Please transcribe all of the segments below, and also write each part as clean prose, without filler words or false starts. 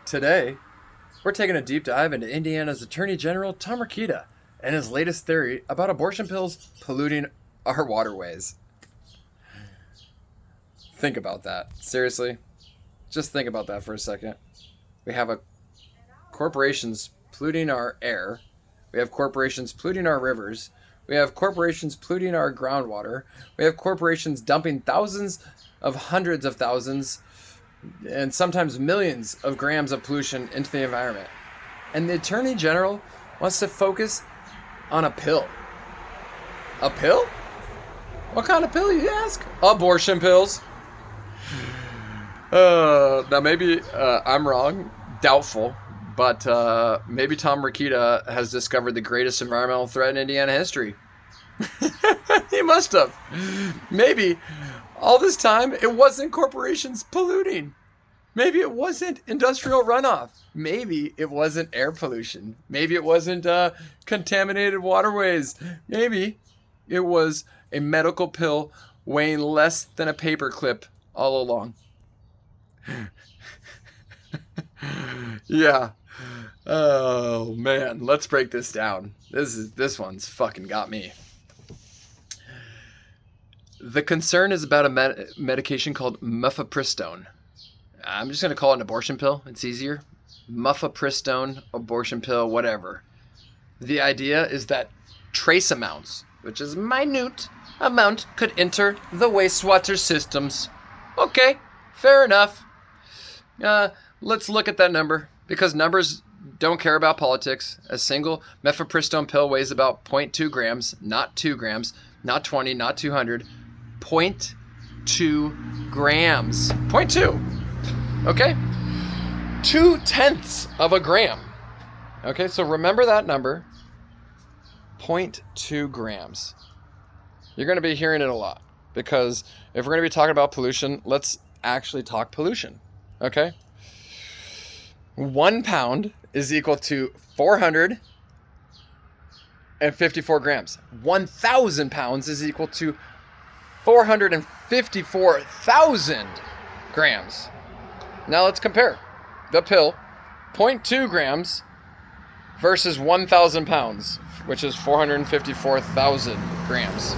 Today, we're taking a deep dive into Indiana's Attorney General Tom Rokita and his latest theory about abortion pills polluting our waterways. Think about that. Seriously. Just think about that for a second. We have corporations polluting our air. We have corporations polluting our rivers. We have corporations polluting our groundwater. We have corporations dumping hundreds of thousands, and sometimes millions of grams of pollution into the environment. And the Attorney General wants to focus on a pill. A pill? What kind of pill, you ask? Abortion pills. Now maybe I'm wrong, doubtful, but maybe Tom Rokita has discovered the greatest environmental threat in Indiana history. He must have. Maybe all this time it wasn't corporations polluting. Maybe it wasn't industrial runoff. Maybe it wasn't air pollution. Maybe it wasn't contaminated waterways. Maybe it was a medical pill weighing less than a paperclip all along. Yeah. Oh man, let's break this down. This one's fucking got me. The concern is about a medication called mifepristone. I'm just going to call it an abortion pill. It's easier. Mifepristone, abortion pill, whatever. The idea is that trace amounts, which is minute amount, could enter the wastewater systems. Okay, fair enough. Let's look at that number, because numbers don't care about politics. A single mifepristone pill weighs about 0.2 grams, not 2 grams, not 20, not 200. 0.2 grams. 0.2. Okay? 0.2 of a gram. Okay, so remember that number. 0.2 grams. You're going to be hearing it a lot, because if we're going to be talking about pollution, let's actually talk pollution. Okay? 1 pound is equal to 454 grams. 1,000 pounds is equal to 454,000 grams. Now let's compare the pill, 0.2 grams versus 1,000 pounds, which is 454,000 grams.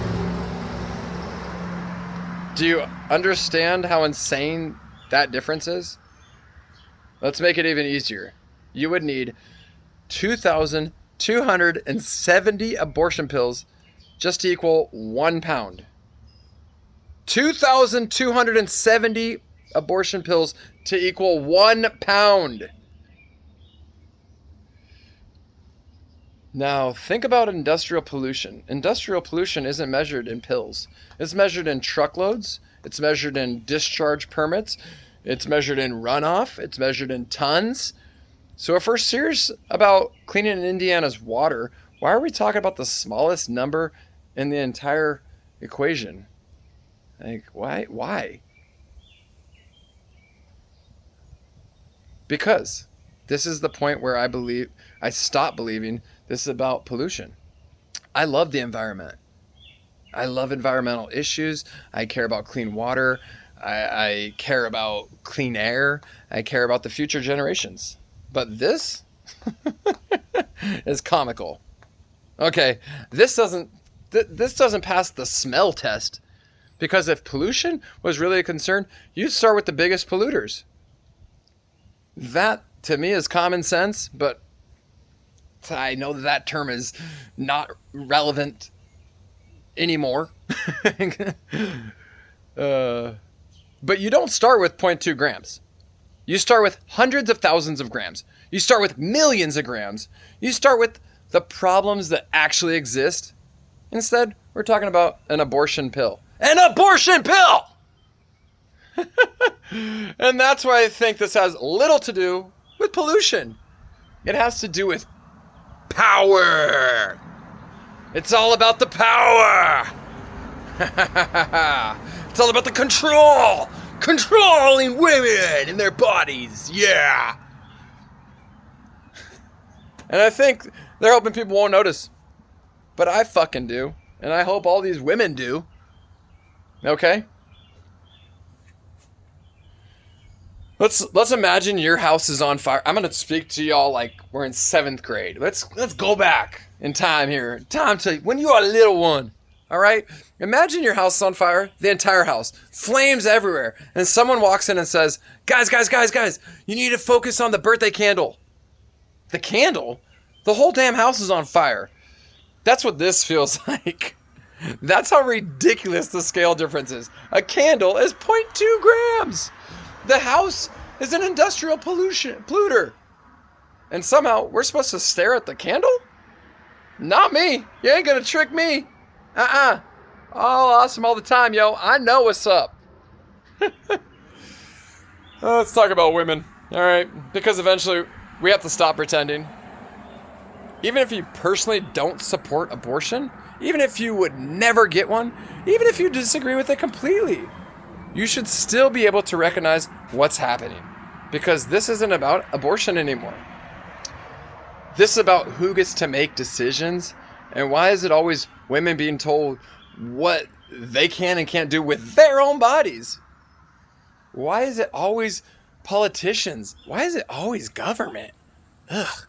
Do you understand how insane that difference is? Let's make it even easier. You would need 2,270 abortion pills just to equal 1 pound. 2,270 abortion pills to equal 1 pound. Now, think about industrial pollution. Industrial pollution isn't measured in pills. It's measured in truckloads. It's measured in discharge permits. It's measured in runoff. It's measured in tons. So if we're serious about cleaning Indiana's water, why are we talking about the smallest number in the entire equation? Like, why? Because this is the point where I stop believing this is about pollution. I love the environment. I love environmental issues. I care about clean water. I care about clean air. I care about the future generations. But this is comical. Okay, this doesn't pass the smell test. Because if pollution was really a concern, you'd start with the biggest polluters. That, to me, is common sense, but I know that term is not relevant anymore. But you don't start with 0.2 grams. You start with hundreds of thousands of grams. You start with millions of grams. You start with the problems that actually exist. Instead, we're talking about an abortion pill. An abortion pill! And that's why I think this has little to do with pollution. It has to do with power. It's all about the power. It's all about the control. Controlling women and their bodies. Yeah. And I think they're hoping people won't notice. But I fucking do. And I hope all these women do. Okay? Let's imagine your house is on fire. I'm gonna speak to y'all like we're in 7th grade. Let's go back in time here. Time to when you are a little one. All right? Imagine your house is on fire, the entire house, flames everywhere, and someone walks in and says, guys, you need to focus on the birthday candle. The candle? The whole damn house is on fire. That's what this feels like. That's how ridiculous the scale difference is. A candle is 0.2 grams. The house is an industrial polluter. And somehow we're supposed to stare at the candle? Not me. You ain't gonna trick me. Oh, awesome all the time, yo. I know what's up. Let's talk about women. All right. Because eventually we have to stop pretending. Even if you personally don't support abortion, even if you would never get one, even if you disagree with it completely, you should still be able to recognize what's happening. Because this isn't about abortion anymore. This is about who gets to make decisions, and why is it always women being told what they can and can't do with their own bodies? Why is it always politicians? Why is it always government? Ugh.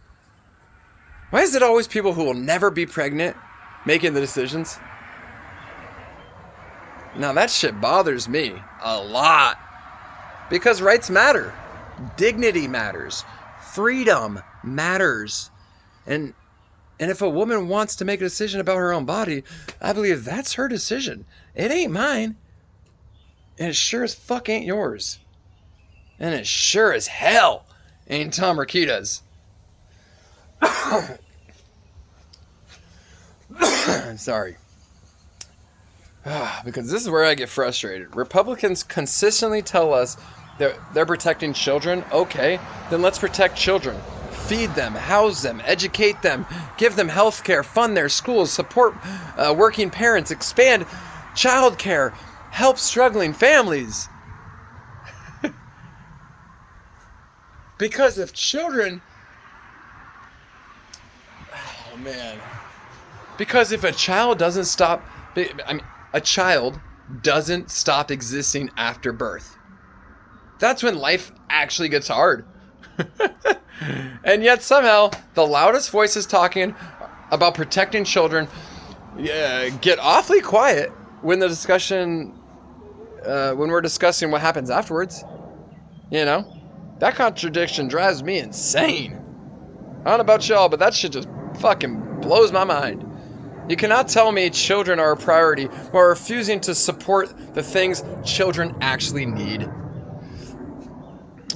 Why is it always people who will never be pregnant making the decisions? Now that shit bothers me a lot. Because rights matter. Dignity matters. Freedom matters. And if a woman wants to make a decision about her own body, I believe that's her decision. It ain't mine. And it sure as fuck ain't yours. And it sure as hell ain't Tom Rokita's. Sorry. Because this is where I get frustrated. Republicans consistently tell us that they're protecting children. Okay, then let's protect children. Feed them, house them, educate them, give them health care, fund their schools, support working parents, expand child care, help struggling families. Because if children... Oh, man. Because if a child doesn't stop... a child doesn't stop existing after birth. That's when life actually gets hard. And yet somehow the loudest voices talking about protecting children get awfully quiet when the discussion, when we're discussing what happens afterwards. You know, that contradiction drives me insane. I don't know about y'all, but that shit just fucking blows my mind. You cannot tell me children are a priority while refusing to support the things children actually need.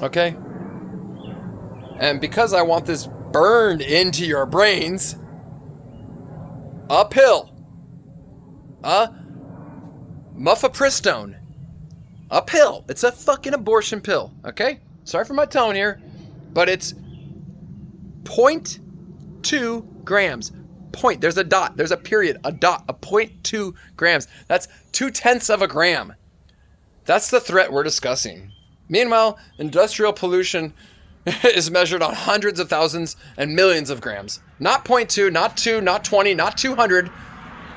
Okay? And because I want this burned into your brains, a pill, mifepristone, a pill. It's a fucking abortion pill, okay? Sorry for my tone here, but it's 0.2 grams. Point. There's a dot. There's a period. A dot. A 0.2 grams. That's 0.2 of a gram. That's the threat we're discussing. Meanwhile, industrial pollution is measured on hundreds of thousands and millions of grams. Not 0.2, not 2, not 20, not 200.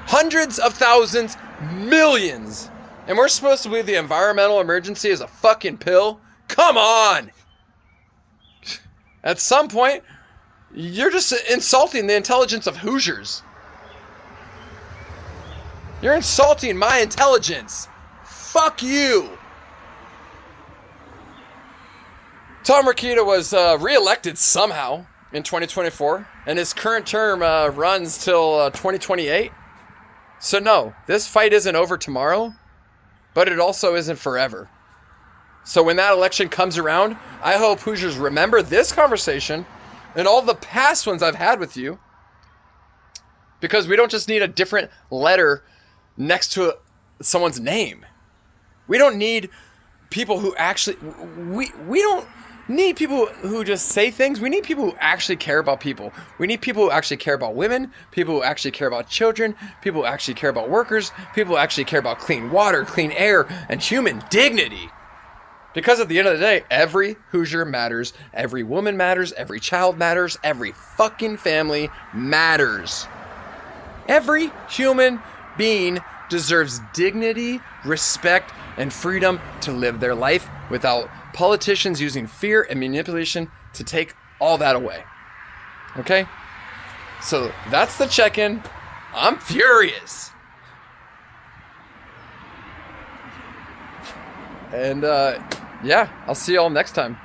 Hundreds of thousands, millions. And we're supposed to believe the environmental emergency is a fucking pill? Come on! At some point, you're just insulting the intelligence of Hoosiers. You're insulting my intelligence. Fuck you. Tom Rokita was reelected somehow in 2024, and his current term runs till 2028. So no, this fight isn't over tomorrow, but it also isn't forever. So when that election comes around, I hope Hoosiers remember this conversation and all the past ones I've had with you, because we don't just need a different letter next to someone's name. We don't need people who actually, we don't need people who just say things. We need people who actually care about people. We need people who actually care about women, people who actually care about children, people who actually care about workers, people who actually care about clean water, clean air, and human dignity. Because at the end of the day, every Hoosier matters, every woman matters, every child matters, every fucking family matters. Every human being deserves dignity, respect, and freedom to live their life without Politicians using fear and manipulation to take all that away. Okay? So that's the check-in. I'm furious. And yeah, I'll see y'all next time.